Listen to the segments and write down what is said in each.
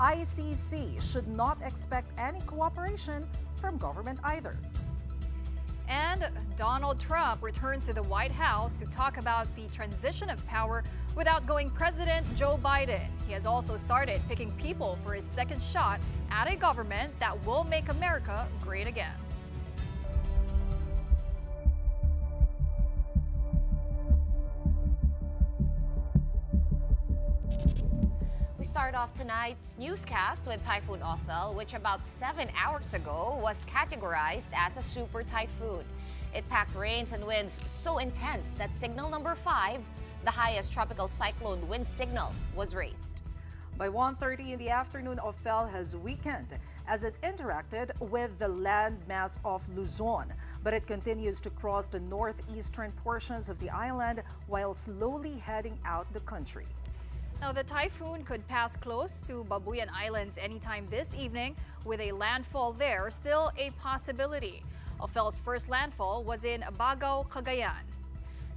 ICC should not expect any cooperation from government either. And Donald Trump returns to the White House to talk about the transition of power with outgoing President Joe Biden. He has also started picking people for his second shot at a government that will make America great again. We start off tonight's newscast with Typhoon Ofel, which about 7 hours ago was categorized as a super typhoon. It packed rains and winds so intense that signal number 5, the highest tropical cyclone wind signal, was raised. By 1:30 in the afternoon, Ofel has weakened as it interacted with the landmass of Luzon, but it continues to cross the northeastern portions of the island while slowly heading out the country. Now, the typhoon could pass close to Babuyan Islands anytime this evening, with a landfall there still a possibility. Ofel's first landfall was in Bagao, Cagayan.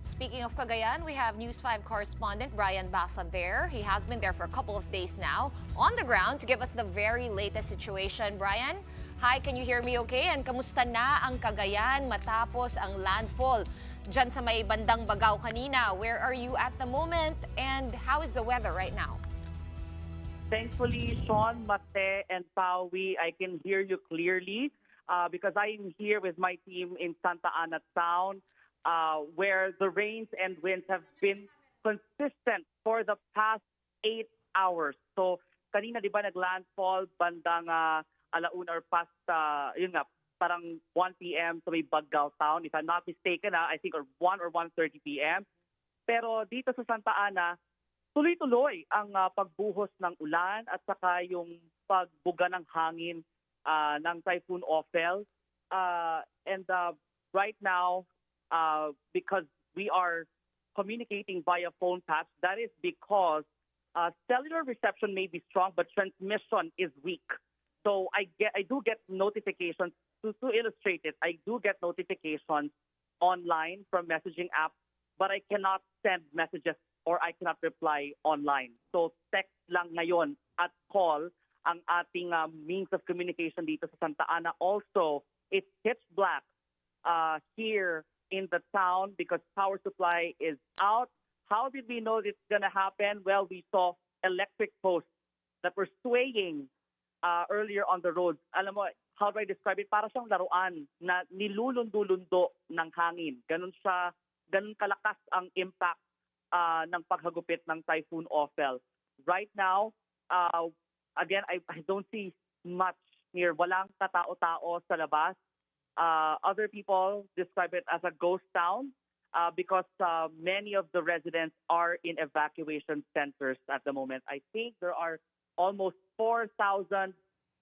Speaking of Cagayan, we have News 5 correspondent Brian Basa there. He has been there for a couple of days now on the ground to give us the very latest situation. Brian, hi, can you hear me okay? And kamusta na ang Cagayan matapos ang landfall dyan sa may bandang Bagao kanina? Where are you at the moment and how is the weather right now? Thankfully, Sean, Mate, and Pawi, I can hear you clearly because I am here with my team in Santa Ana Town, where the rains and winds have been consistent for the past 8 hours. So, kanina, di ba, naglandfall bandang alauna or past, yun nga, parang 1 p.m. sa may Bagao Town. If I'm not mistaken, I think or 1 or 1:30 p.m. Pero dito sa Santa Ana, tuloy-tuloy ang pagbuhos ng ulan at saka yung pagbuga ng hangin ng Typhoon Ofel. And right now, because we are communicating via phone patch, that is because cellular reception may be strong, but transmission is weak. So I do get notifications. To illustrate it, I do get notifications online from messaging apps, but I cannot send messages or I cannot reply online. So text lang ngayon at call ang ating means of communication dito sa Santa Ana. Also, it's pitch black here in the town because power supply is out. How did we know it's going to happen? Well, we saw electric posts that were swaying earlier on the road. Alam mo, how do I describe it? Para siyang laruan na nilulundo-lundo ng hangin. Ganun kalakas ang impact ng paghagupit ng Typhoon Ofel. Right now, again, I don't see much here. Walang katao-tao sa labas. Other people describe it as a ghost town because many of the residents are in evacuation centers at the moment. I think there are almost 4,000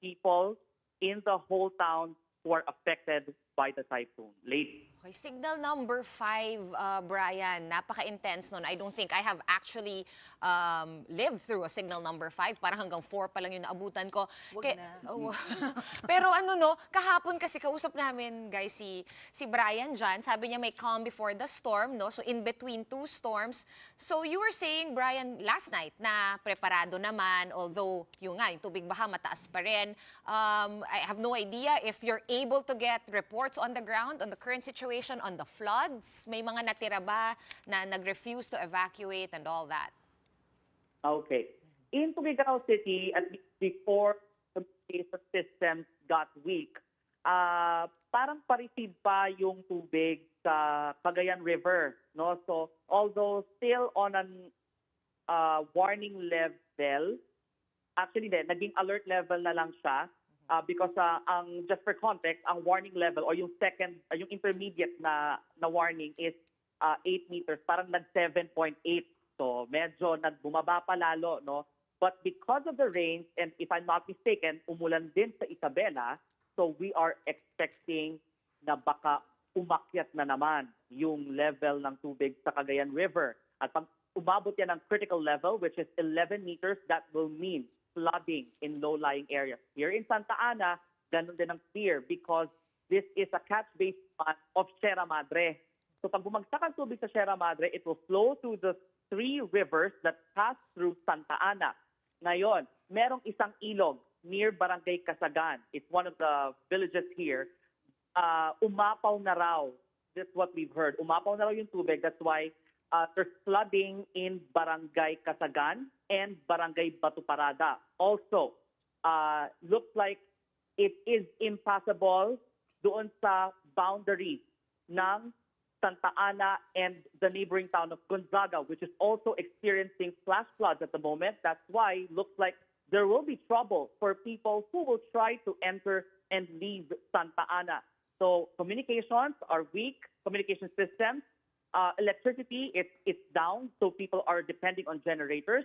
people in the whole town who are affected by the typhoon. Late. Okay, signal number 5, Brian, napaka-intense nun. I don't think I have actually lived through a signal number 5. Parang hanggang 4 pa lang yung naabutan ko. Wag na. Oh. Pero ano no, kahapon kasi kausap namin, guys, si Brian dyan. Sabi niya may calm before the storm, no? So in between 2 storms. So you were saying, Brian, last night na preparado naman, although yung tubig baha mataas pa rin. I have no idea if you're able to get reports on the ground on the current situation on the floods? May mga natira ba na nag-refuse to evacuate and all that? Okay. In Tugigaraw City, at least before the communication systems got weak, parang pa-receive pa yung tubig sa Cagayan River. No? So, although still on an warning level, actually naging alert level na lang siya. Because just for context, ang warning level or yung second, yung intermediate na warning is 8 meters, parang nag 7.8. So medyo nagbumaba pa lalo, no? But because of the rains, and if I'm not mistaken, umulan din sa Isabela, so we are expecting na baka umakyat na naman yung level ng tubig sa Cagayan River. At pag umabot yan ng critical level, which is 11 meters, that will mean flooding in low-lying areas. Here in Santa Ana, ganun din ang fear because this is a catch-based pond of Sierra Madre. So pag bumagsak ang tubig sa Sierra Madre, it will flow through the 3 rivers that pass through Santa Ana. Ngayon, merong isang ilog near Barangay Kasagan. It's one of the villages here. Umapaw na raw. That's what we've heard. Umapaw na raw yung tubig. That's why there's flooding in Barangay Kasagan and Barangay Batuparada. Also, looks like it is impassable doon sa boundary ng Santa Ana and the neighboring town of Gonzaga, which is also experiencing flash floods at the moment. That's why it looks like there will be trouble for people who will try to enter and leave Santa Ana. So communications are weak, communication systems, electricity, it's down, so people are depending on generators.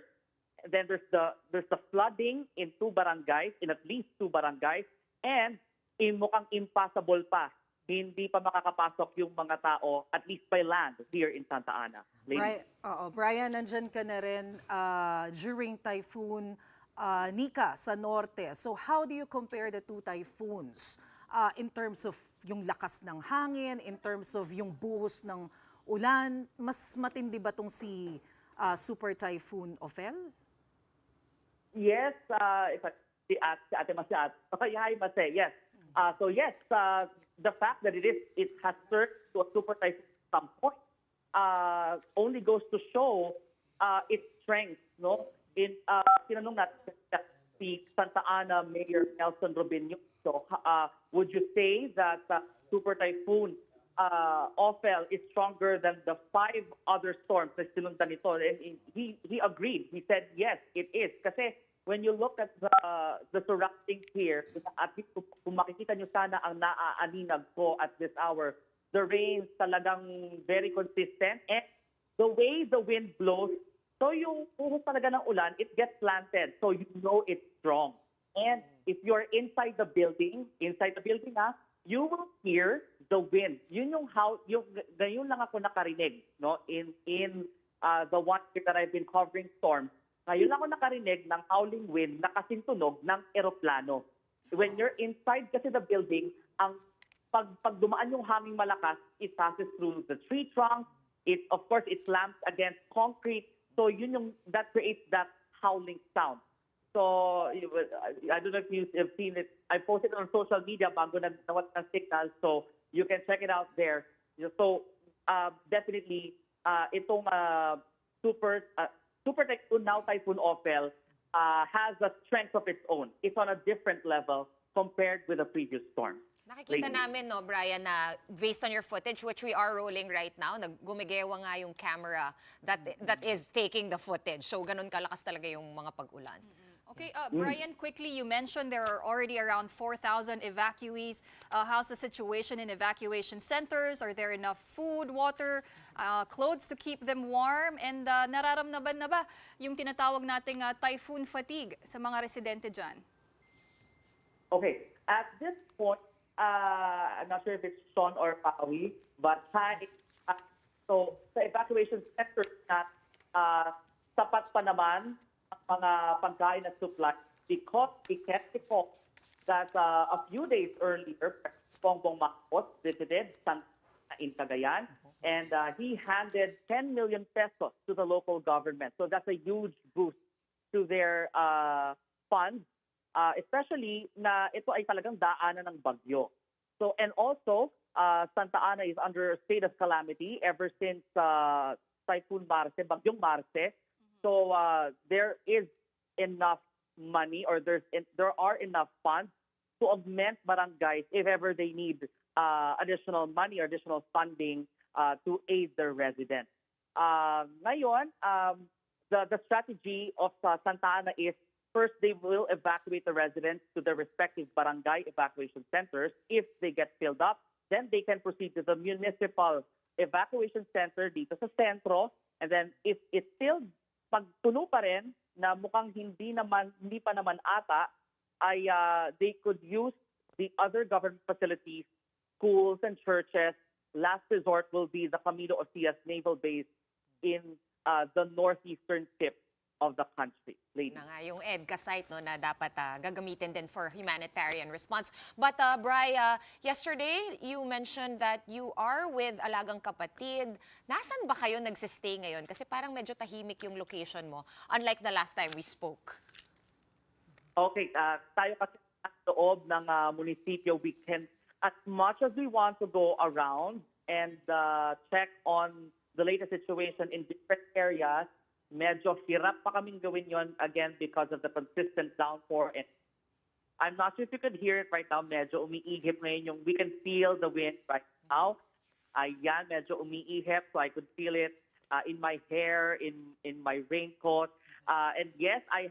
And then there's the flooding in at least two barangays, and mukhang impassable pa. Hindi pa makakapasok yung mga tao, at least by land, here in Santa Ana. Brian, nandyan ka na rin during Typhoon Nika sa norte. So how do you compare the two typhoons in terms of yung lakas ng hangin, in terms of yung buhos ng ulan? Mas matindi ba tong si Super Typhoon Ofel? Yes, if si Ate Masyat. Hi, Mase. Yes. So yes, the fact that it has surged to a super typhoon at some point only goes to show its strength, no? Tinanong natin si Santa Ana Mayor Nelson Robinho. So, would you say that Super Typhoon Ofel is stronger than the 5 other storms na sinundan nito? And he agreed. He said, yes, it is. Kasi when you look at the surroundings here, at least kung makikita nyo sana ang naaaninag ko at this hour, the rains talagang very consistent. And the way the wind blows, so yung puhos talaga ng ulan, it gets slanted. So you know it's strong. And if you're inside the building you will hear the wind. Yun ngayon lang ako nakarinig, no? In the one year that I've been covering storms, ngayon lang ako nakarinig ng howling wind na kasing tunog ng eroplano. When you're inside kasi the building, pag dumaan yung hangin malakas, it passes through the tree trunk. Of course, it slams against concrete. So that creates that howling sound. So I don't know if you've seen it. I posted it on social media bago nawat ng signal, so you can check it out there. So definitely itong Super Typhoon, now Typhoon Ofel, has a strength of its own. It's on a different level compared with the previous storm. Nakikita namin, no, Brian, na based on your footage, which we are rolling right now, gumigewa nga yung camera that is taking the footage. So, ganun kalakas talaga yung mga pag-ulan. Okay, Brian, quickly, you mentioned there are already around 4,000 evacuees. How's the situation in evacuation centers? Are there enough food, water, clothes to keep them warm? And nararamdaman na ba yung tinatawag nating typhoon fatigue sa mga residente dyan? Okay, at this point, I'm not sure if it's Sean or Pawi, but so sa evacuation centers na sapat pa naman ang mga pagkain at supply because we can't recall that a few days earlier, Bongbong Marcos visited Santa in Cagayan, and he handed 10 million pesos to the local government. So that's a huge boost to their funds. Especially na ito ay talagang daanan ng bagyo. So, and also, Santa Ana is under a state of calamity ever since Typhoon Marce, Bagyong Marce. So, there is enough money or there are enough funds to augment barangays if ever they need additional money or additional funding to aid their residents. Ngayon, the strategy of Santa Ana is first, they will evacuate the residents to their respective barangay evacuation centers. If they get filled up, then they can proceed to the municipal evacuation center dito sa sentro. And then if it's still pagtuno pa rin na mukhang hindi pa naman ata, ay they could use the other government facilities, schools and churches. Last resort will be the Camilo Ocias Naval Base in the northeastern tip of the country. Na nga yung EDCA site, no, na dapat gagamitin din for humanitarian response. But Bri, yesterday you mentioned that you are with alagang kapatid. Nasaan ba kayo nagsistay ngayon? Kasi parang medyo tahimik yung location mo, unlike the last time we spoke. Okay, tayo kasi sa loob ng munisipyo, we can, as much as we want to go around and check on the latest situation in different areas, medyo hirap pa kaming gawin yon again because of the consistent downpour. And I'm not sure if you could hear it right now, medyo umiihip ngayon yung, we can feel the wind right now. Ayan, medyo umiihip, so I could feel it in my hair, in my raincoat. And yes, I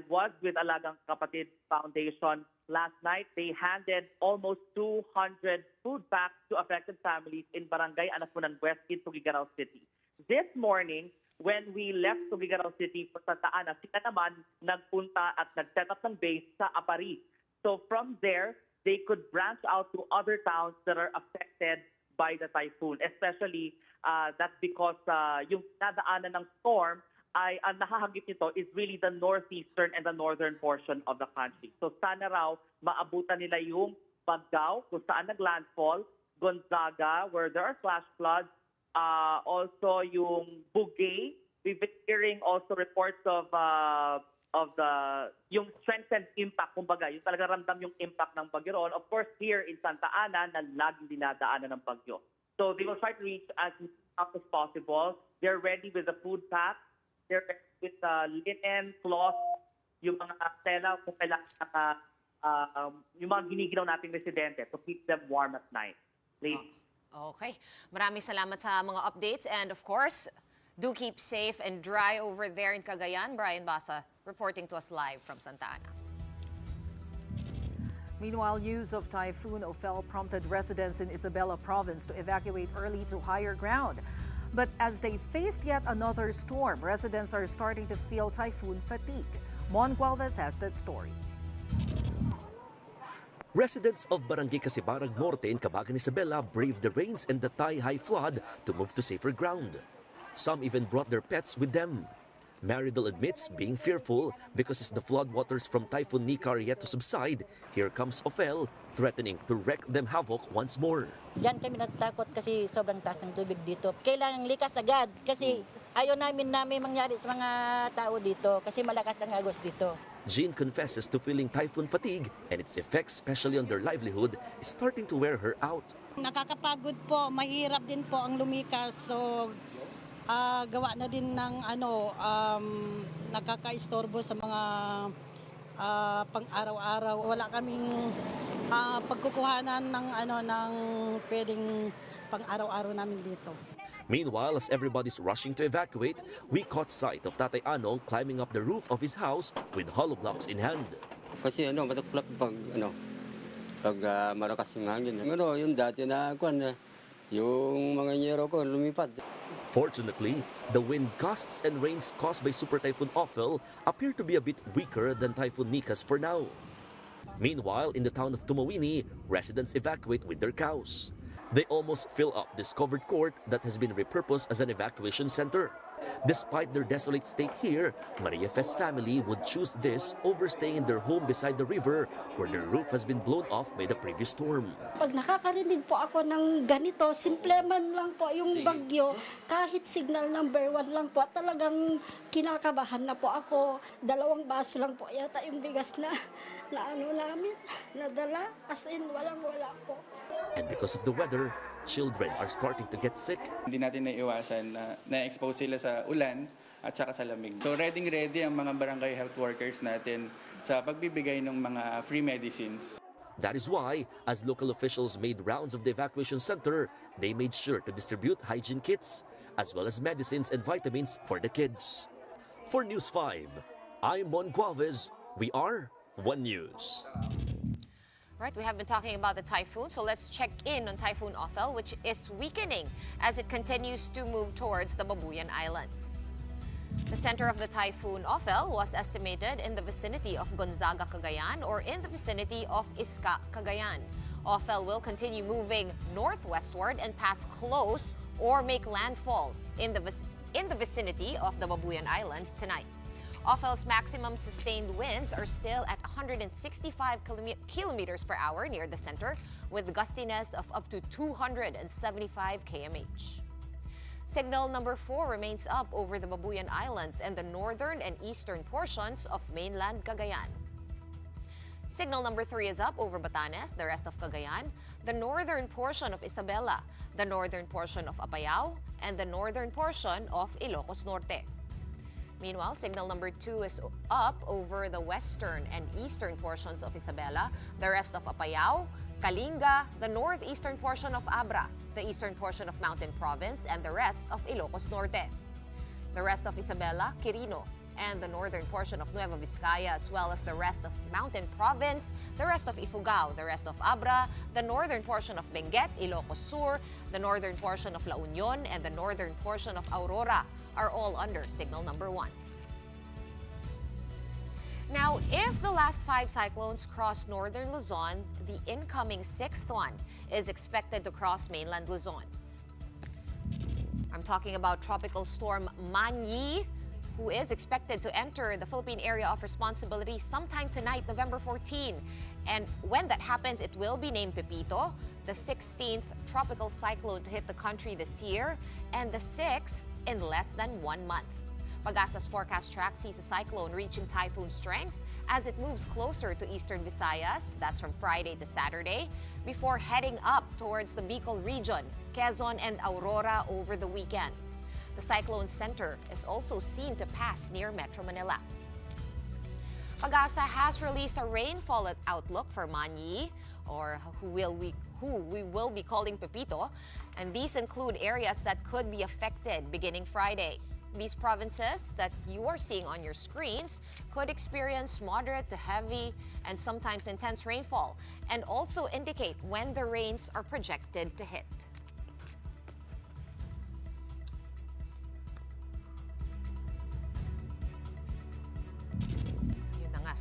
was with Alagang Kapatid Foundation last night. They handed almost 200 food packs to affected families in Barangay Anapunan West in Tuguegarao City. This morning, when we left Tuguegarao City for Santa Ana, sila naman nagpunta at nag-set up ng base sa Apari. So from there, they could branch out to other towns that are affected by the typhoon. Especially, that's because yung nadaanan ng storm, ay ang nakahagip nito is really the northeastern and the northern portion of the country. So sana raw maabutan nila yung Bagao, kung saan naglandfall, Gonzaga, where there are flash floods, also yung Bugay. We've been hearing also reports of yung strengthened impact, kumbaga, yung talaga ramdam yung impact ng bagyo roon. Of course, here in Santa Ana, na laging dinadaanan ng bagyo. So they will try to reach as much as possible. They're ready with the food pack. They're with linen, cloth, yung mga tela, kung kailangan, yung mga giniginaw nating residente to keep them warm at night. Ladies. Okay. Maraming salamat sa mga updates. And of course, do keep safe and dry over there in Cagayan. Brian Basa reporting to us live from Santa Ana. Meanwhile, news of Typhoon Ofel prompted residents in Isabela province to evacuate early to higher ground. But as they faced yet another storm, residents are starting to feel typhoon fatigue. Mon Gualvez has that story. Residents of Barangay Casibarag Norte in Cabagan, Isabela braved the rains and the high flood to move to safer ground. Some even brought their pets with them. Maridel admits being fearful because as the floodwaters from Typhoon Nika are yet to subside, here comes Ofel, threatening to wreak them havoc once more. Diyan kami natatakot kasi sobrang taas ng tubig dito. Kailangan likas agad kasi ayaw namin mangyari sa mga tao dito kasi malakas ang agos dito. Jean confesses to feeling typhoon fatigue and its effects, especially on their livelihood, is starting to wear her out. Nakakapagod po, mahirap din po ang lumikas. So gawa na din ng nakakaistorbo sa mga pang-araw-araw. Wala kaming pagkukuhanan ng pwedeng pang-araw-araw namin dito. Meanwhile, as everybody's rushing to evacuate, we caught sight of Tatay Anong climbing up the roof of his house with hollow blocks in hand. Kasi matuklap pag malakas yung hangin. Yung dati na yung mga nyero ko lumipad. Fortunately, the wind gusts and rains caused by Super Typhoon Ofel appear to be a bit weaker than Typhoon Nikas for now. Meanwhile, in the town of Tumawini, residents evacuate with their cows. They almost fill up this covered court that has been repurposed as an evacuation center. Despite their desolate state here, Maria Fest family would choose this over staying in their home beside the river where their roof has been blown off by the previous storm. Pag nakakarinig po ako ng ganito, simple man lang po yung bagyo, kahit signal number 1 lang po, talagang kinakabahan na po ako. 2 baso lang po yata yung bigas na namin, nadala, as in wala po. And because of the weather, children are starting to get sick. Hindi natin naiiwasan na na-expose sila sa ulan at saka sa lamig. So ready ang mga barangay health workers natin sa pagbibigay ng mga free medicines. That is why, as local officials made rounds of the evacuation center, they made sure to distribute hygiene kits, as well as medicines and vitamins for the kids. For News 5, I'm Mon Gualvez. We are One News. Right, we have been talking about the typhoon, so let's check in on Typhoon Ofel, which is weakening as it continues to move towards the Babuyan Islands. The center of the Typhoon Ofel was estimated in the vicinity of Gonzaga, Cagayan, or in the vicinity of Isca, Cagayan. Ofel will continue moving northwestward and pass close or make landfall in the vicinity of the Babuyan Islands tonight. Ofel's maximum sustained winds are still at 165 kilometers per hour near the center, with gustiness of up to 275 kmh. Signal number 4 remains up over the Babuyan Islands and the northern and eastern portions of mainland Cagayan. Signal number 3 is up over Batanes, the rest of Cagayan, the northern portion of Isabela, the northern portion of Apayao, and the northern portion of Ilocos Norte. Meanwhile, signal number 2 is up over the western and eastern portions of Isabela, the rest of Apayao, Kalinga, the northeastern portion of Abra, the eastern portion of Mountain Province, and the rest of Ilocos Norte. The rest of Isabela, Quirino, and the northern portion of Nueva Vizcaya, as well as the rest of Mountain Province, the rest of Ifugao, the rest of Abra, the northern portion of Benguet, Ilocos Sur, the northern portion of La Union, and the northern portion of Aurora are all under signal number 1. Now, if the last 5 cyclones cross northern Luzon, the incoming 6th one is expected to cross mainland Luzon. I'm talking about Tropical Storm Manyi, who is expected to enter the Philippine Area of Responsibility sometime tonight, November 14. And when that happens, it will be named Pepito, the 16th tropical cyclone to hit the country this year, and the 6th in less than 1 month. Pag-asa's forecast track sees the cyclone reaching typhoon strength as it moves closer to eastern Visayas, that's from Friday to Saturday, before heading up towards the Bicol region, Quezon, and Aurora over the weekend. The cyclone's center is also seen to pass near Metro Manila. Pag-asa has released a rainfall outlook for Manyi, or who we will be calling Pepito, and these include areas that could be affected beginning Friday. These provinces that you are seeing on your screens could experience moderate to heavy and sometimes intense rainfall, and also indicate when the rains are projected to hit.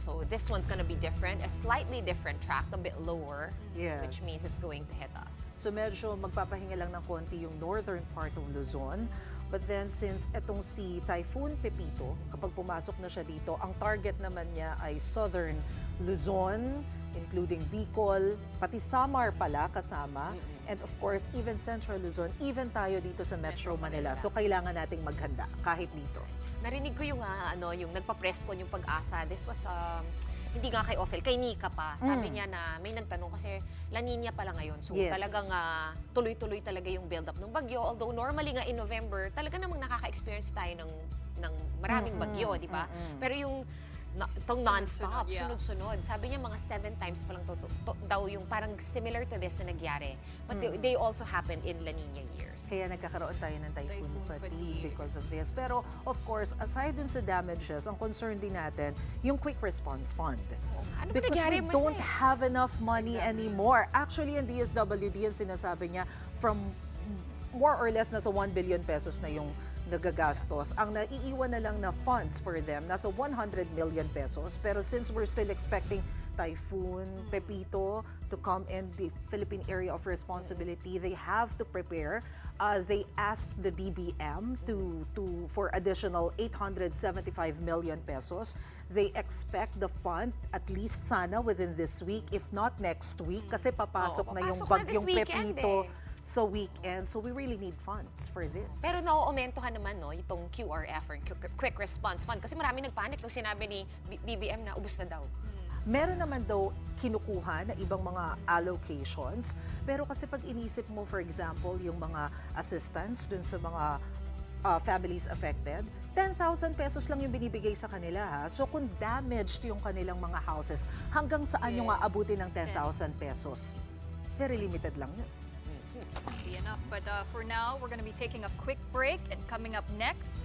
So this one's going to be different, a slightly different track, a bit lower, which means it's going to hit us. So medyo magpapahinga lang ng konti yung northern part of Luzon. But then since etong si Typhoon Pepito, kapag pumasok na siya dito, ang target naman niya ay southern Luzon, including Bicol, pati Samar pala kasama. And of course, even Central Luzon, even tayo dito sa Metro Manila. So kailangan nating maghanda kahit dito. Narinig ko yung yung nagpa-press con yung Pag-asa. This was hindi nga kay Ofel, kay Nika pa. Sabi niya na may nagtanong kasi La Nina pala ngayon. So talagang tuloy-tuloy talaga yung build-up ng bagyo. Although normally nga in November, talaga namang nakaka-experience tayo ng maraming bagyo, di ba? Pero yung itong non-stop, sunod-sunod. Sabi niya mga 7 times pa lang daw yung parang similar to this na nagyari. But they also happen in La Nina years. Kaya nagkakaroon tayo ng typhoon fatigue because of this. Pero of course, aside dun sa damages, ang concern din natin, yung quick response fund. Ano because we don't have enough money anymore. Actually, yung DSWD, yung sinasabi niya, from more or less nasa 1 billion pesos na yung nagagastos. Ang naiiwan na lang na funds for them, nasa 100 million pesos. Pero since we're still expecting Typhoon Pepito to come in the Philippine Area of Responsibility, they have to prepare. They asked the DBM for additional 875 million pesos. They expect the fund at least sana within this week, if not next week, kasi papasok na yung bagyong Pepito sa weekend. So we really need funds for this. Pero nauumentohan naman itong QRF or Quick Response Fund kasi marami nagpanik nung sinabi ni BBM na ubos na daw. Meron naman daw kinukuha na ibang mga allocations. Pero kasi pag inisip mo, for example, yung mga assistance dun sa mga families affected, 10,000 pesos lang yung binibigay sa kanila. Ha? So kung damaged yung kanilang mga houses, hanggang saan yung aabutin ng 10,000 pesos? Very limited lang yun. Be enough. But for now, we're going to be taking a quick break, and coming up next,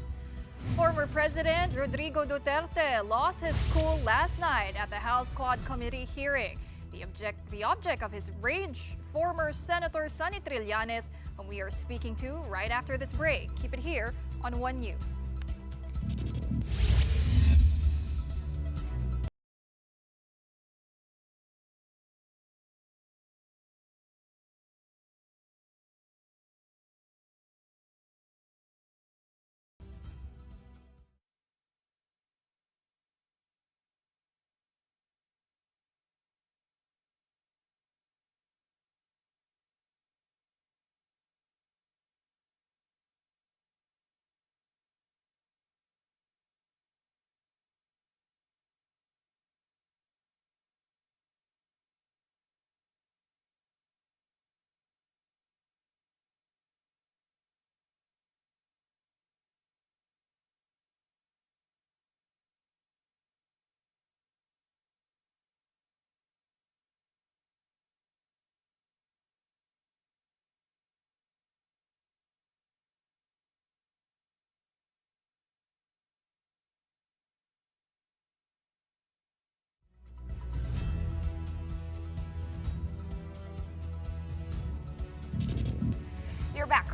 former President Rodrigo Duterte lost his cool last night at the House Quad Committee hearing. The object of his rage, former Senator Sonny Trillanes, whom we are speaking to right after this break. Keep it here on One News.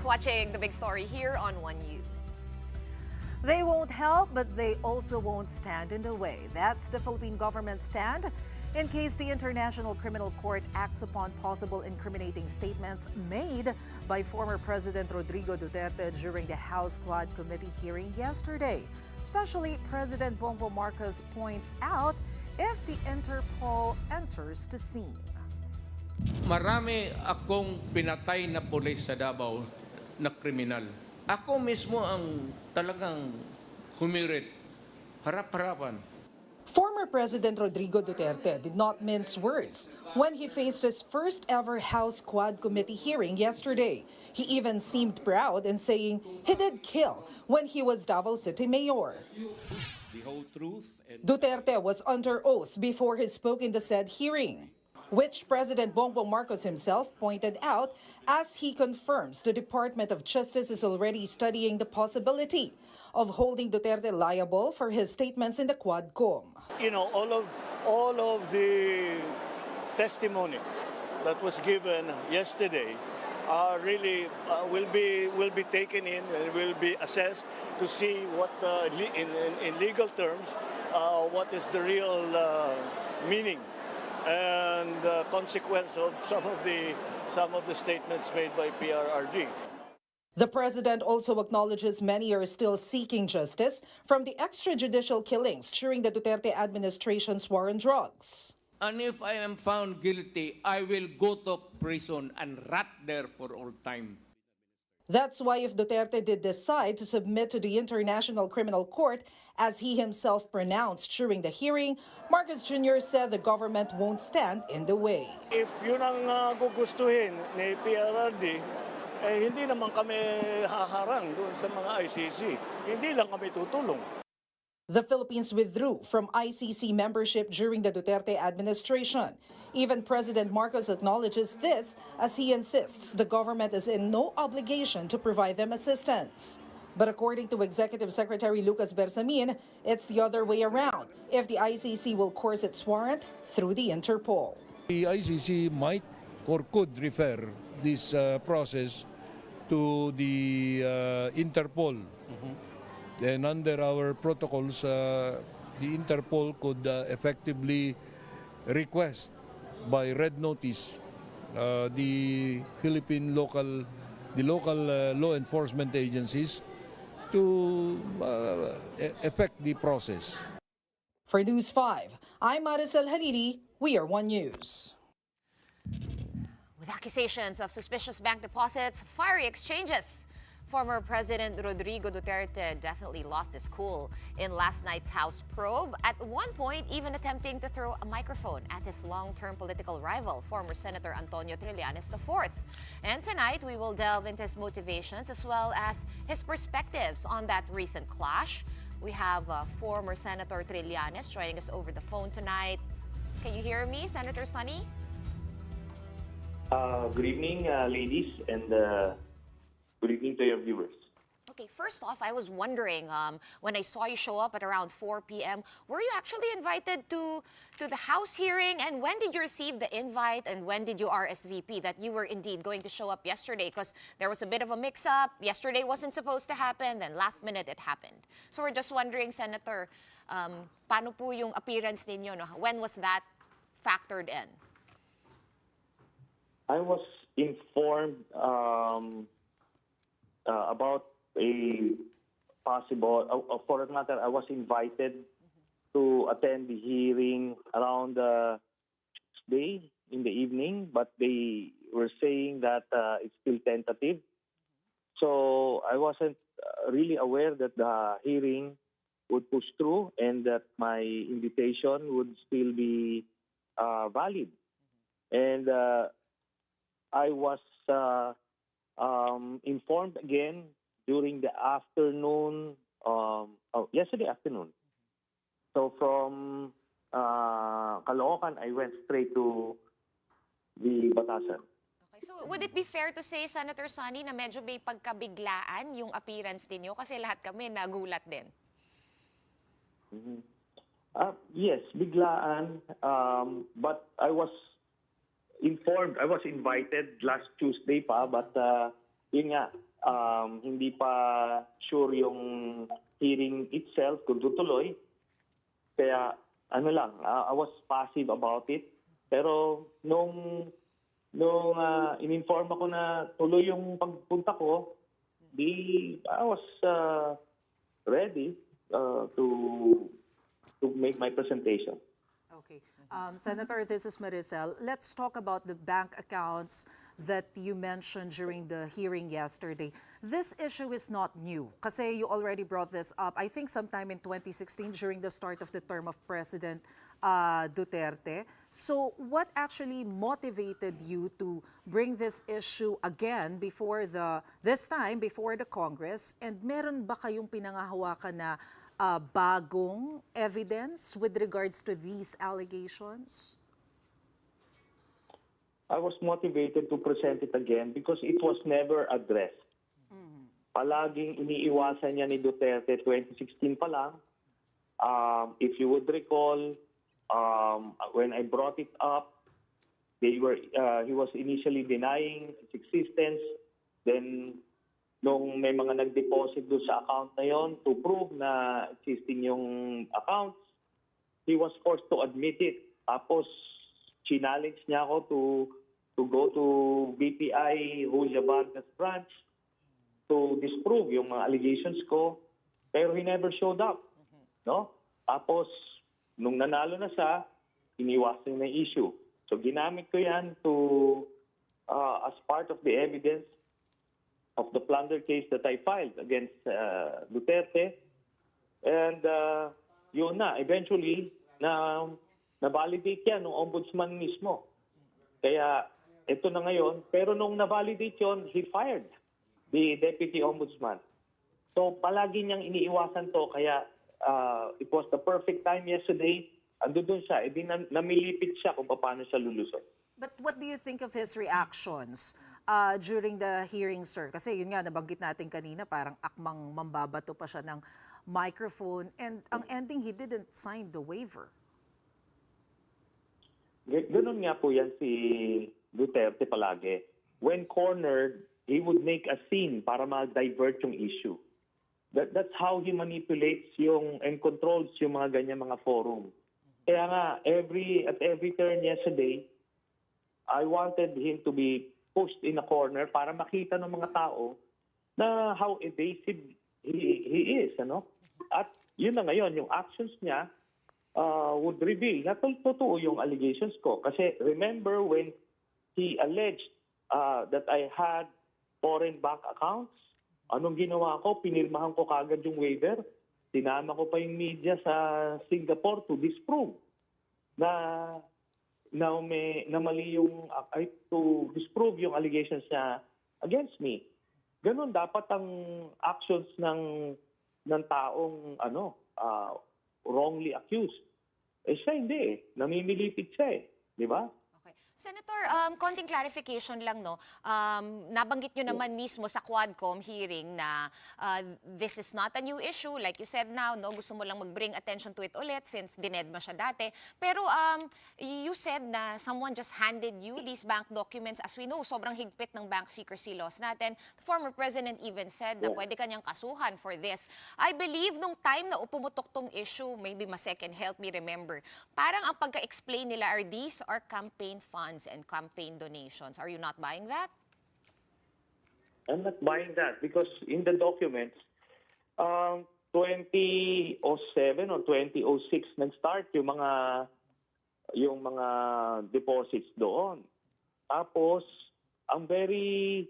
watching the big story here on One News. They won't help, but they also won't stand in the way. That's the Philippine government's stand in case the International Criminal Court acts upon possible incriminating statements made by former President Rodrigo Duterte during the House Quad Committee hearing yesterday. Especially President Bongbong Marcos points out if the Interpol enters the scene. Marami akong pinatay na pulis sa Davao na kriminal. Ako mismo ang talagang humirit, harap-harapan. Former President Rodrigo Duterte did not mince words when he faced his first ever House Quad Committee hearing yesterday. He even seemed proud in saying he did kill when he was Davao City Mayor. Duterte was under oath before he spoke in the said hearing, which President Bongbong Marcos himself pointed out as he confirms the Department of Justice is already studying the possibility of holding Duterte liable for his statements in the Quadcom. You know, all of the testimony that was given yesterday really will be taken in and will be assessed to see what in legal terms what is the real meaning and consequence of some of the statements made by PRRD. The president also acknowledges many are still seeking justice from the extrajudicial killings during the Duterte administration's war on drugs. And if I am found guilty, I will go to prison and rot there for all time. That's why if Duterte did decide to submit to the International Criminal Court, as he himself pronounced during the hearing, Marcos Jr. said the government won't stand in the way. If yun ang gugustuhin ni PRRD, hindi naman kami haharang doon sa mga ICC. Hindi lang kami tutulong. The Philippines withdrew from ICC membership during the Duterte administration. Even President Marcos acknowledges this as he insists the government is in no obligation to provide them assistance. But according to Executive Secretary Lucas Bersamin, it's the other way around if the ICC will course its warrant through the Interpol. The ICC might or could refer this process to the Interpol. And under our protocols, the Interpol could effectively request by red notice the local law enforcement agencies to effect the process. For News 5, I'm Maricel Halili. We are One News. With accusations of suspicious bank deposits, fiery exchanges, former President Rodrigo Duterte definitely lost his cool in last night's House probe, at one point even attempting to throw a microphone at his long-term political rival, former Senator Antonio-Trillanes IV. And tonight, we will delve into his motivations as well as his perspectives on that recent clash. We have former Senator Trillanes joining us over the phone tonight. Can you hear me, Senator Sonny? Good evening, ladies, and good evening to your viewers. Okay, first off, I was wondering, when I saw you show up at around 4 p.m., were you actually invited to the House hearing? And when did you receive the invite? And when did you RSVP that you were indeed going to show up yesterday? Because there was a bit of a mix-up. Yesterday wasn't supposed to happen, then last minute it happened. So we're just wondering, Senator, paano po yung appearance ninyo? No? When was that factored in? I was informed about a possible, for that matter, I was invited to attend the hearing around Tuesday in the evening, but they were saying that it's still tentative. So I wasn't really aware that the hearing would push through and that my invitation would still be valid. And I was informed again during the afternoon, yesterday afternoon. So from Caloocan, I went straight to the Batasan. Okay, so would it be fair to say, Senator Sonny, na medyo may pagkabiglaan yung appearance ninyo? Kasi lahat kami nagulat din. Mm-hmm. Yes, biglaan. But I was informed, I was invited last Tuesday pa, but yun nga, hindi pa sure yung hearing itself kung tutuloy. Kaya ano lang, I was passive about it. Pero nung in-inform ako na tuloy yung pagpunta ko, I was ready to make my presentation. Okay. Senator, this is Maricel. Let's talk about the bank accounts that you mentioned during the hearing yesterday. This issue is not new kasi you already brought this up, I think sometime in 2016 during the start of the term of President Duterte. So what actually motivated you to bring this issue again this time before the Congress? And meron ba kayong pinangahawakan na bagong evidence with regards to these allegations? I was motivated to present it again because it was never addressed. Palaging iniiwasan niya ni Duterte 2016 pa lang. If you would recall, when I brought it up, he was initially denying its existence. Then, nung may mga nag-deposit doon sa account na yon to prove na existing yung accounts, he was forced to admit it. Tapos, challenge niya ako to go to BPI Julia Vargas branch to disprove yung mga allegations ko. Pero he never showed up. No? Tapos, nung nanalo na siya, iniwasan na yung issue. So, ginamit ko yan as part of the evidence of the plunder case that I filed against Duterte. And yun na, eventually, na-validate yan ng ombudsman mismo. Kaya ito na ngayon. Pero nung na-validate yun, he fired the deputy ombudsman. So palagi niyang iniiwasan to. Kaya it was the perfect time yesterday. Ando doon siya. E di namilipit siya kung paano siya lulusot. But what do you think of his reactions during the hearing, sir? Kasi yun nga, nabanggit natin kanina, parang akmang mambabato pa siya ng microphone. And ang ending, he didn't sign the waiver. Ganun nga po yan si Duterte palagi. When cornered, he would make a scene para ma-divert yung issue. That's how he manipulates and controls yung mga ganyan mga forum. Kaya nga, at every turn yesterday, I wanted him to be pushed in a corner para makita ng mga tao na how evasive he is. Ano? At yun na ngayon, yung actions niya would reveal na totoo yung allegations ko. Kasi remember when he alleged that I had foreign bank accounts, anong ginawa ko? Pinirmahan ko kagad yung waiver. Sinama ko pa yung media sa Singapore to disprove na mali yung to disprove yung allegations niya against me. Ganun dapat ang actions ng taong wrongly accused. Siya hindi eh. Namimilipit siya eh. Di ba? Senator, konting clarification lang, no? Nabanggit nyo naman mismo sa Quadcom hearing na this is not a new issue. Like you said now, no? Gusto mo lang mag-bring attention to it ulit since dinedma siya dati. Pero you said na someone just handed you these bank documents. As we know, sobrang higpit ng bank secrecy laws natin. The former president even said na pwede kanyang kasuhan for this. I believe nung time na pumutok tong issue, maybe Masek can help me remember, parang ang pagka-explain nila are these are campaign funds and campaign donations. Are you not buying that? I'm not buying that because in the documents, 2007 or 2006 nag-start yung mga deposits doon. Tapos, ang very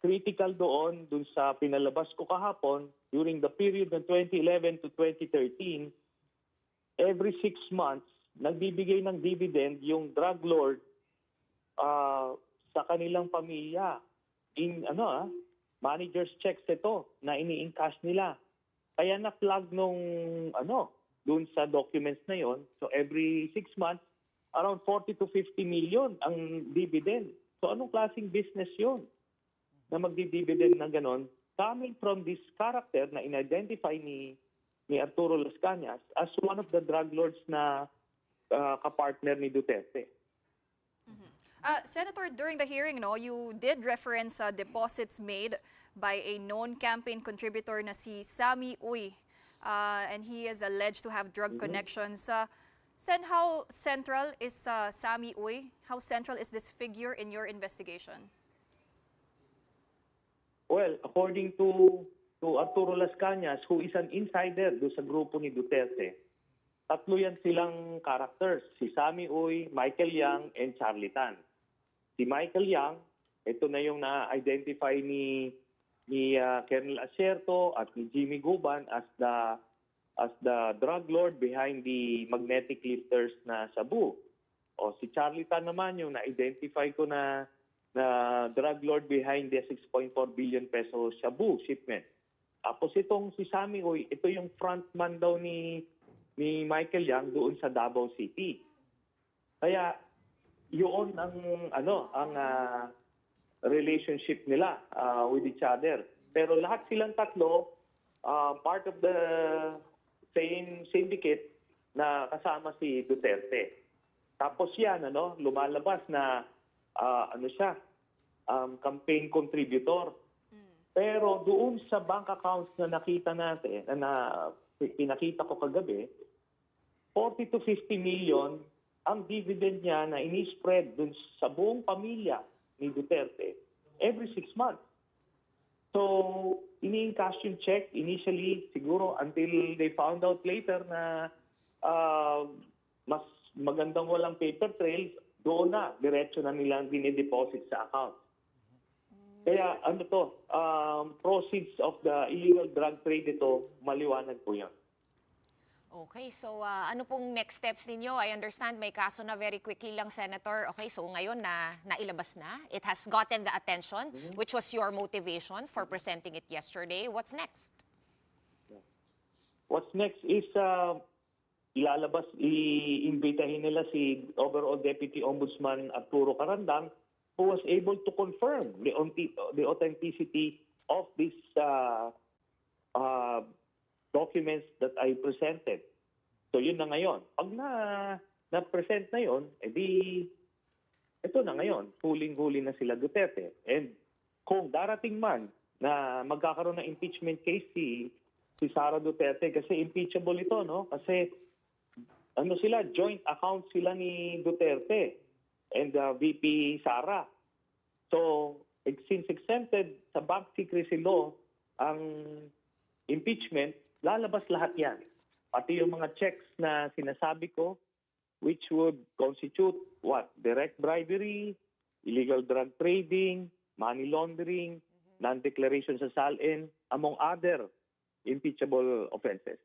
critical doon sa pinalabas ko kahapon, during the period ng 2011 to 2013, every 6 months, nagbibigay ng dividend yung drug lord sa kanilang pamilya. Manager's checks ito na ini-encash nila. Kaya na-flag dun sa documents na yon. So every 6 months, around 40 to 50 million ang dividend. So anong klaseng business yon na magdi-dividend na ganon? Coming from this character na in-identify ni Arturo Las Cañas as one of the drug lords na kapartner ni Duterte. Senator, during the hearing, no, you did reference deposits made by a known campaign contributor na si Sammy Uy. And he is alleged to have drug connections. Sen, how central is Sammy Uy? How central is this figure in your investigation? Well, according to Arturo Las Cañas, who is an insider do sa grupo ni Duterte, tatlo yan silang characters, si Sammy Uy, Michael Yang, and Charlie Tan. Si Michael Yang, ito na yung na-identify ni Colonel Asierto at ni Jimmy Guban as the drug lord behind the magnetic lifters na Cebu. O si Charlie Tan naman yung na-identify ko na drug lord behind the 6.4 billion peso Cebu shipment. Tapos itong si Sammy Uy, ito yung frontman daw ni Michael Yang doon sa Davao City. Kaya yun ang relationship nila with each other. Pero lahat silang tatlo part of the same syndicate na kasama si Duterte. Tapos yan lumalabas na campaign contributor. Pero doon sa bank accounts na nakita natin, na pinakita ko kagabi, 40 to 50 million ang dividend niya na ini-spread dun sa buong pamilya ni Duterte every 6 months. So, ini-encash yung check initially siguro until they found out later na mas magandang walang paper trail, doon na, diretso na nilang dinideposit sa account. Kaya proceeds of the illegal drug trade ito, maliwanag po yan. Okay, so ano pong next steps ninyo? I understand may kaso na very quickly lang, Senator. Okay, so ngayon nailabas na. It has gotten the attention, which was your motivation for presenting it yesterday. What's next? What's next is iimbitahin nila si Overall Deputy Ombudsman Arturo Carandang, who was able to confirm the authenticity of these documents that I presented. So yun na ngayon. Pag na-present na yun, ito na ngayon. Huling-huli na sila Duterte. And kung darating man na magkakaroon ng impeachment case si Sara Duterte, kasi impeachable ito, no? Kasi joint account sila ni Duterte and VP Sara. So, since exempted sa bank secrecy law ang impeachment, lalabas lahat yan. Pati yung mga checks na sinasabi ko, which would constitute direct bribery, illegal drug trading, money laundering, non-declaration sa SALN, among other impeachable offenses.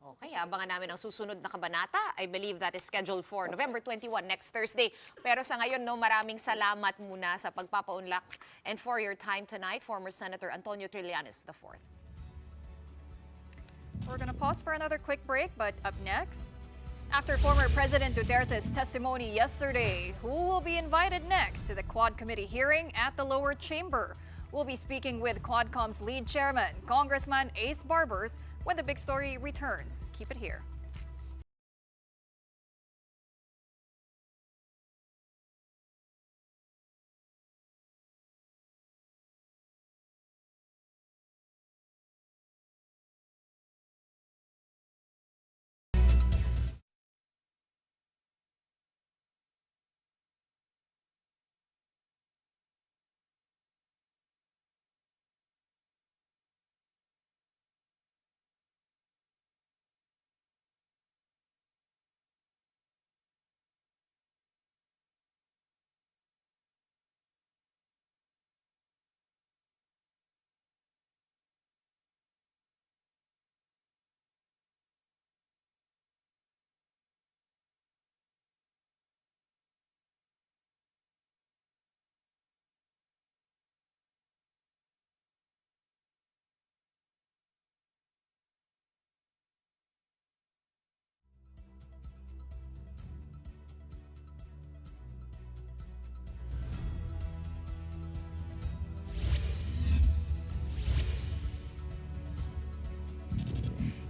Okay, abangan namin ang susunod na kabanata. I believe that is scheduled for November 21, next Thursday. Pero sa ngayon, maraming salamat muna sa pagpapaunlak and for your time tonight, former Senator Antonio Trillanes IV. We're going to pause for another quick break, but up next, after former President Duterte's testimony yesterday, who will be invited next to the Quad Committee hearing at the lower chamber? We'll be speaking with Quadcom's lead chairman, Congressman Ace Barbers, when the big story returns. Keep it here.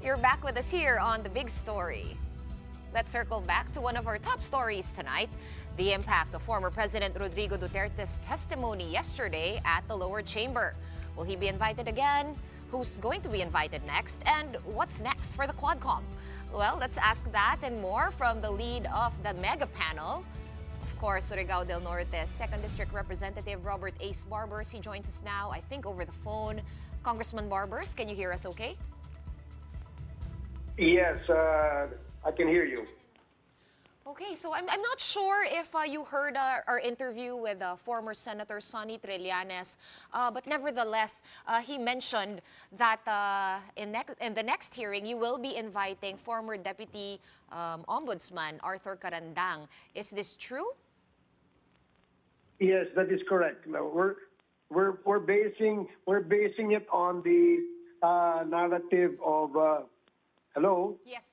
You're back with us here on The Big Story. let's circle back to one of our top stories tonight. The impact of former President Rodrigo Duterte's testimony yesterday at the lower chamber. Will he be invited again? Who's going to be invited next? And what's next for the Quadcom? Well, let's ask that and more from the lead of the mega panel. Of course, Surigao del Norte's 2nd District Representative Robert Ace Barbers. He joins us now, I think, over the phone. Congressman Barbers, can you hear us okay? Yes, I can hear you. Okay, so I'm not sure if you heard our interview with former Senator Sonny Trillanes, but nevertheless, he mentioned that in the next hearing, you will be inviting former Deputy Ombudsman Arthur Carandang. Is this true? Yes, that is correct. No, we're basing it on the narrative of. Hello. Yes.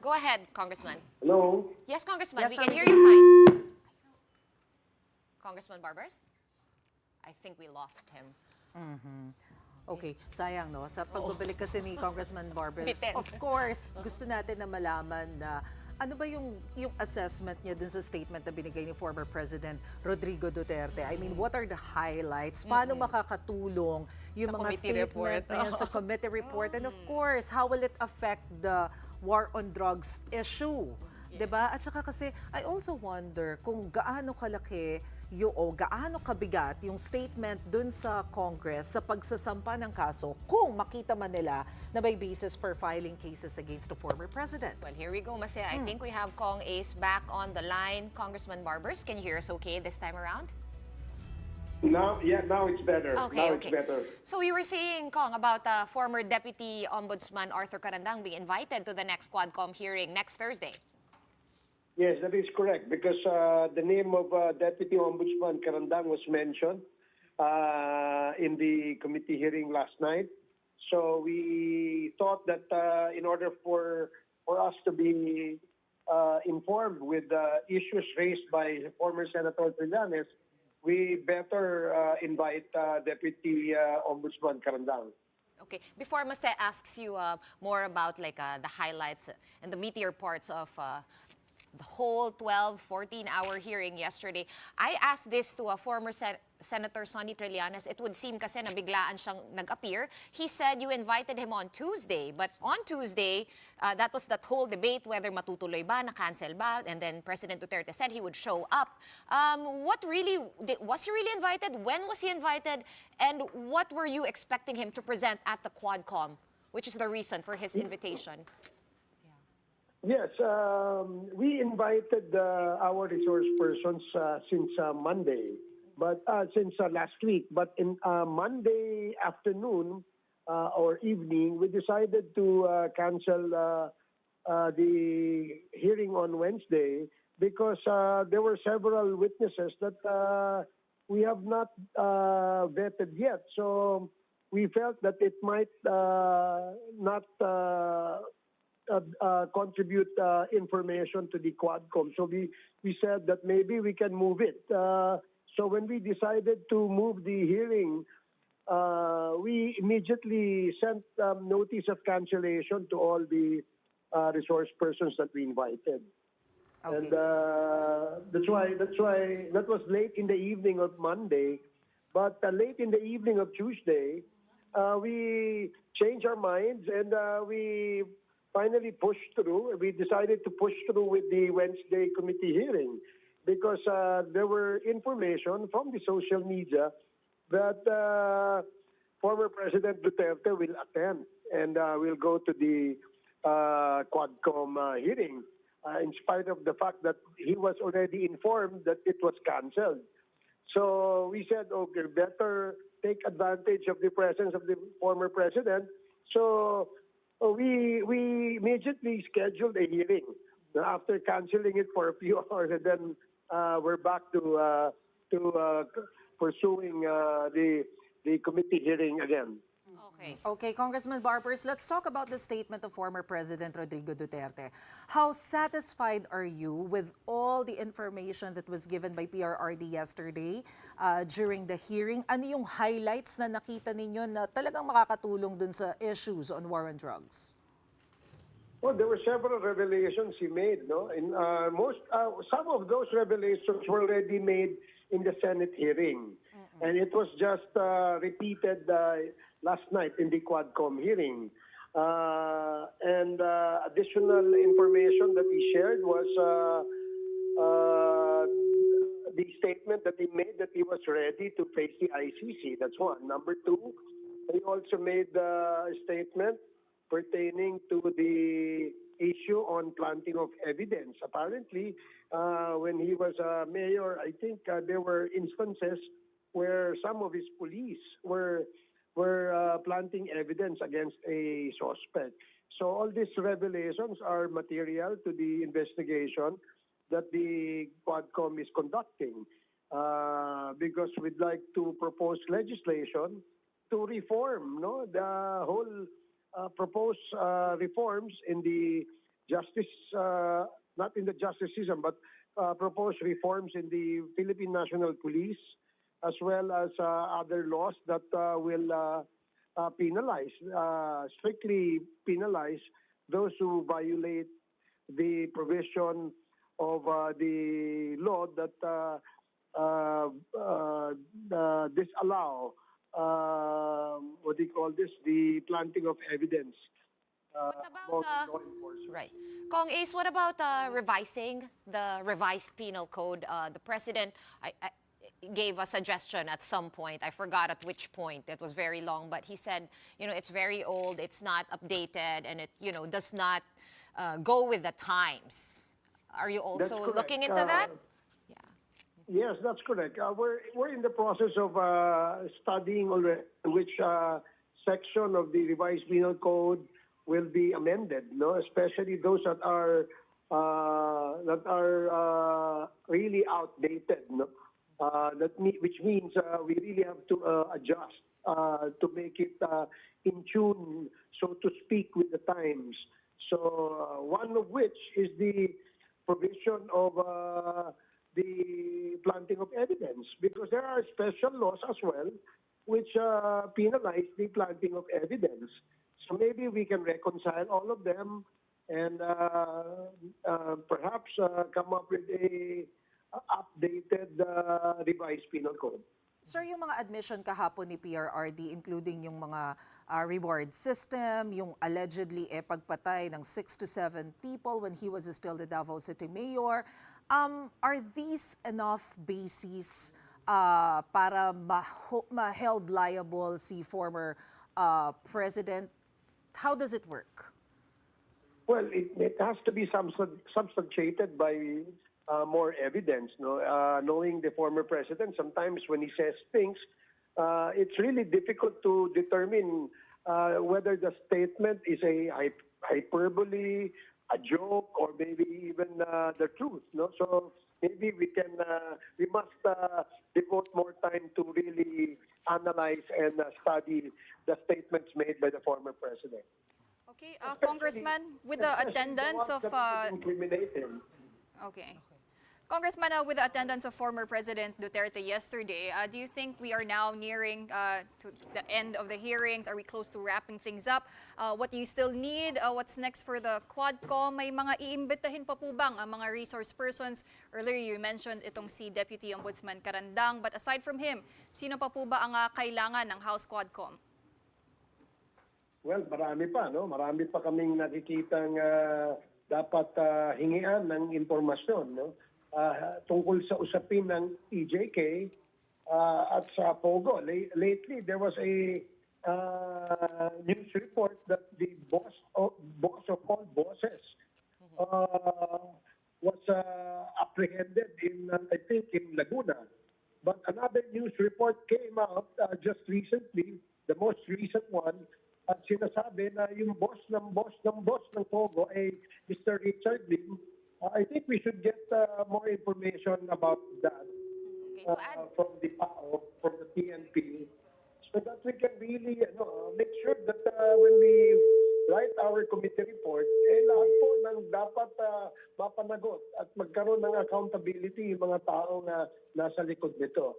Go ahead, Congressman. Hello. Yes, Congressman. Yes, we sir, can we hear can- you fine. Congressman Barbers? I think we lost him. Okay, sayang no. Sa pagbabalik kasi ni Congressman Barbers, Bitin. of course, gusto natin na malaman na ano ba yung assessment niya dun sa statement na binigay ni former President Rodrigo Duterte? I mean, what are the highlights? Paano makakatulong yung Sa mga committee statement report. na yan sa committee report? And of course, how will it affect the war on drugs issue? Diba? At saka kasi, I also wonder kung gaano kalaki o gaano kabigat yung statement dun sa Congress sa pagsasampa ng kaso kung makita man nila na may basis for filing cases against the former president. Well, here we go, Mase. I think we have Kong Ace back on the line. Congressman Barbers, can you hear us okay this time around? Now it's better. Okay, Now okay. it's better. So you were saying, Kong, about former Deputy Ombudsman Arthur Carandang being invited to the next Quadcom hearing next Thursday. Yes, that is correct because the name of Deputy Ombudsman Carandang was mentioned in the committee hearing last night. So we thought that in order for us to be informed with the issues raised by former Senator Trillanes, we better invite Deputy Ombudsman Carandang. Okay, before Mase asks you more about like the highlights and the meteor parts of the whole 14-hour hearing yesterday, I asked this to a former Senator Sonny Trillanes. It would seem kasi na biglaan siyang nag-appear. He said you invited him on Tuesday, but on Tuesday, that was that whole debate whether matutuloy ba, na-cancel ba, and then President Duterte said he would show up. Was he really invited? When was he invited? And what were you expecting him to present at the Quadcom, which is the reason for his invitation? Yes, we invited our resource persons since Monday, but since last week. But in Monday afternoon or evening, we decided to cancel the hearing on Wednesday because there were several witnesses that we have not vetted yet. So we felt that it might not contribute information to the Quadcom. So we said that maybe we can move it. So when we decided to move the hearing, we immediately sent notice of cancellation to all the resource persons that we invited. Okay. And that's why that was late in the evening of Monday. But late in the evening of Tuesday, we changed our minds and we finally pushed through. We decided to push through with the Wednesday committee hearing because there were information from the social media that former President Duterte will attend and will go to the Quadcom hearing in spite of the fact that he was already informed that it was canceled. So we said, okay, better take advantage of the presence of the former president. So we immediately scheduled a hearing after canceling it for a few hours, and then we're back to pursuing the committee hearing again. Okay, Congressman Barbers, let's talk about the statement of former President Rodrigo Duterte. How satisfied are you with all the information that was given by PRRD yesterday during the hearing? Ano yung highlights na nakita ninyo na talagang makakatulong dun sa issues on war on drugs? Well, there were several revelations he made, no? In some of those revelations were already made in the Senate hearing, and it was just repeated last night in the Quadcom hearing. And additional information that he shared was the statement that he made that he was ready to face the ICC. That's one. Number two, he also made a statement pertaining to the issue on planting of evidence. Apparently, when he was mayor, I think there were instances where some of his police were planting evidence against a suspect. So all these revelations are material to the investigation that the Quadcom is conducting, because we'd like to propose legislation to reform, the whole proposed reforms in the justice, not in the justice system, but proposed reforms in the Philippine National Police, as well as other laws that will penalize, strictly penalize those who violate the provision of the law that disallow, what do you call this, the planting of evidence. What about, right. Kong Ace, what about revising the revised penal code? The president gave a suggestion at some point. I forgot at which point. It was very long, but he said, it's very old, it's not updated, and it, does not go with the times. Are you also looking into that? Yes, that's correct. We're in the process of studying already which section of the revised penal code will be amended, especially those that are really outdated, which means we really have to adjust to make it in tune, so to speak, with the times. So one of which is the provision of the planting of evidence, because there are special laws as well which penalize the planting of evidence. So maybe we can reconcile all of them and perhaps come up with a updated revised penal code. Sir, yung mga admission kahapon ni PRRD, including yung mga reward system, yung allegedly pagpatay ng 6 to 7 people when he was still the Davao City Mayor, are these enough bases para ma-held liable si former president? How does it work? Well, it has to be substantiated by more evidence. Knowing the former president, sometimes when he says things, it's really difficult to determine whether the statement is a hyperbole, a joke, or maybe even the truth. So maybe we must devote more time to really analyze and study the statements made by the former president. Okay, Congressman, with the attendance of Congressman, with the attendance of former President Duterte yesterday, do you think we are now nearing to the end of the hearings? Are we close to wrapping things up? What do you still need? What's next for the Quadcom? May mga iimbitahin pa po bang mga resource persons? Earlier you mentioned itong si Deputy Ombudsman Carandang, but aside from him, sino pa po ba ang kailangan ng House Quadcom? Well, marami pa, Marami pa kaming nakikitang dapat hingian ng impormasyon, tungkol sa usapin ng EJK at sa Pogo. Lately, there was a news report that the boss of all bosses was apprehended I think in Laguna. But another news report came out just recently, the most recent one, at sinasabi na yung boss ng Pogo ay Mr. Richard Lim. I think we should get more information about that from the PAO, from the PNP, so that we can really make sure that when we write our committee report, lahat po ng dapat mapanagot at magkaroon ng accountability yung mga tao na nasa likod nito.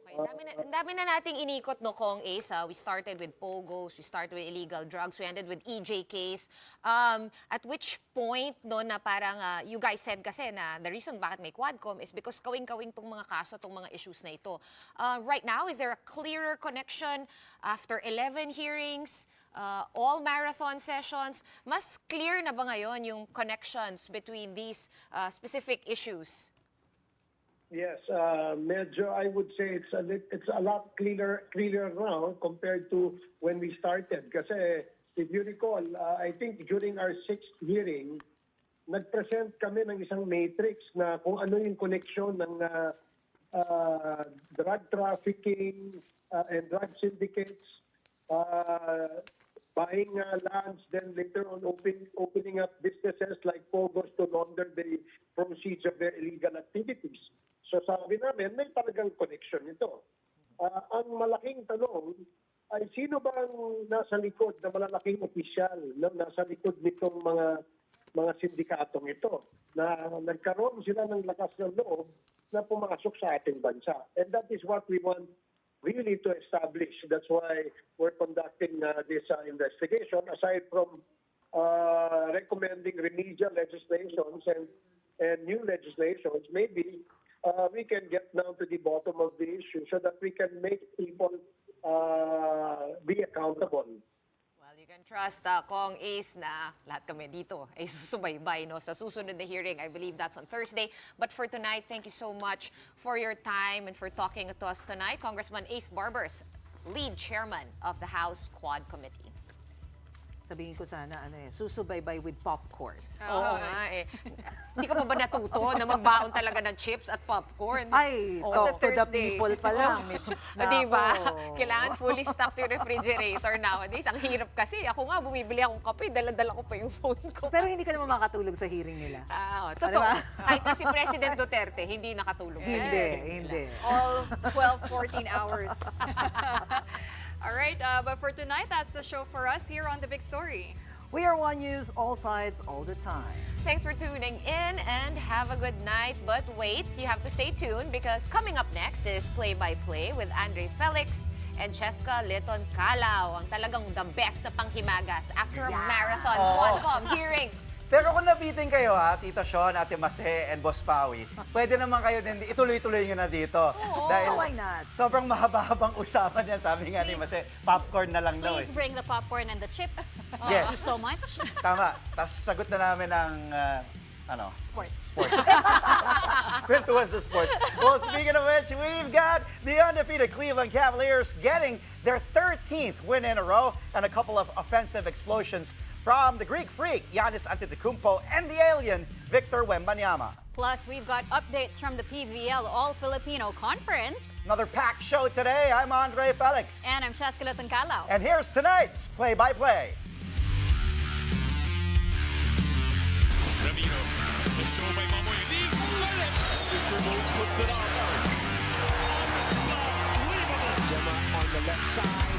Ang dami na nating inikot, no, Kong Ace. We started with POGOs, we started with illegal drugs, we ended with EJ case. At which point, no, na parang you guys said kasi na the reason bakit may Quadcom is because kawing-kawing tong mga kaso, tong mga issues na ito. Right now, is there a clearer connection after 11 hearings, all marathon sessions? Mas clear na ba ngayon yung connections between these specific issues? Yes, medyo I would say it's a lot clearer now compared to when we started. Kasi if you recall, I think during our 6th hearing, nag-present kami ng isang matrix na kung ano yung connection ng drug trafficking and drug syndicates, buying lands, then later on opening up businesses like POGOs to launder the proceeds of their illegal activities. So sabi namin, may talagang connection ito. Ang malaking tanong ay sino bang nasa likod na malalaking opisyal na nasa likod nitong mga sindikatong ito na nagkaroon sila ng lakas ng loob na pumasok sa ating bansa. And that is what we want really to establish. That's why we're conducting this investigation. Aside from recommending remedial legislations and new legislations, maybe we can get down to the bottom of the issue so that we can make people be accountable. Well, you can trust Kong Ace na lahat kami dito ay susubaybay, no, sa susunod na hearing. I believe that's on Thursday. But for tonight, thank you so much for your time and for talking to us tonight. Congressman Ace Barbers, lead chairman of the House Quad Committee. Sabihin ko sana, susubaybay with popcorn. Oo nga eh. Hindi ka pa ba natuto na magbaon talaga ng chips at popcorn? Ay, talk to the people pa lang. May chips na diba? ako. Kailangan fully stocked yung refrigerator nowadays. Ang hirap kasi. Ako nga, bumibili akong kape, dala-dala ko pa yung phone ko. Pero hindi ka naman makatulog sa hearing nila. Totoo. Kahit na si President Duterte, hindi nakatulog. Hindi. All 12, 14 hours. All right, but for tonight, that's the show for us here on The Big Story. We are One News, all sides, all the time. Thanks for tuning in and have a good night. But wait, you have to stay tuned because coming up next is Play-by-Play with Andre Felix and Cheska Leton Calao, ang talagang the best na panghimagas after a marathon Quadcom hearing. Pero kung nabitin kayo Tito Sean, Ate Mase, and Boss Pawi, pwede naman kayo din, ituloy-tuloy nyo na dito. Dahil why not? sobrang mahaba-habang usapan yan, sabi nga ni Mase, popcorn na lang daw Please bring the popcorn and the chips. Yes. Thank you so much. Tama. Tapos sagot na namin ng, Sports. Kwentuhan sa sports. Well, speaking of which, we've got the undefeated Cleveland Cavaliers getting their 13th win in a row and a couple of offensive explosions from the Greek freak, Giannis Antetokounmpo, and the alien, Victor Wembanyama. Plus, we've got updates from the PVL All-Filipino Conference. Another packed show today. I'm Andre Felix. And I'm Cheska Leton Calao. And here's tonight's Play-by-Play. Ramiro, the show by Mamoy Lee. Victor Moves puts it on. Unbelievable. Gemma on the left side.